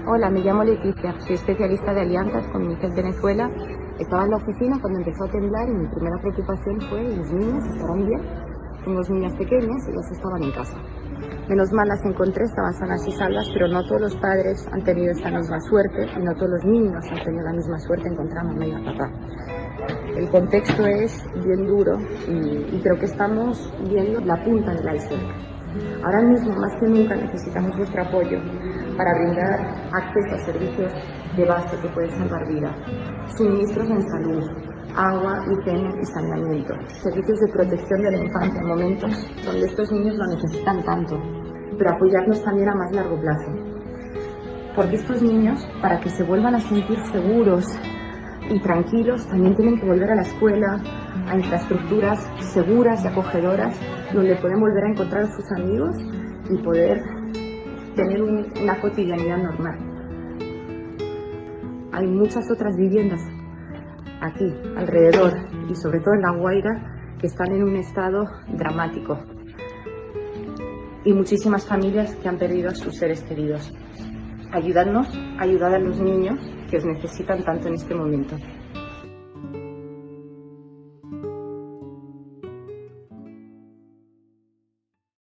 Hola, me llamo Leticia, soy especialista de alianzas con UNICEF Venezuela. Estaba en la oficina cuando empezó a temblar y mi primera preocupación fue: ¿los niños estarán bien? Tengo dos niñas pequeñas y ellas estaban en casa. Menos mal las encontré, estaban sanas y salvas, pero no todos los padres han tenido esta misma suerte y no todos los niños han tenido la misma suerte de encontrar a mamá y a papá. El contexto es bien duro y creo que estamos viendo la punta del iceberg. Ahora mismo, más que nunca, necesitamos vuestro apoyo para brindar acceso a servicios de base que pueden salvar vidas, suministros en salud, agua, higiene y saneamiento, servicios de protección de la infancia en momentos donde estos niños lo necesitan tanto, pero apoyarnos también a más largo plazo. Porque estos niños, para que se vuelvan a sentir seguros y tranquilos, también tienen que volver a la escuela, a infraestructuras seguras y acogedoras, donde pueden volver a encontrar a sus amigos y poder tener una cotidianidad normal. Hay muchas otras viviendas aquí, alrededor, y sobre todo en La Guaira, que están en un estado dramático. Y muchísimas familias que han perdido a sus seres queridos. Ayudadnos, ayudad a los niños que os necesitan tanto en este momento.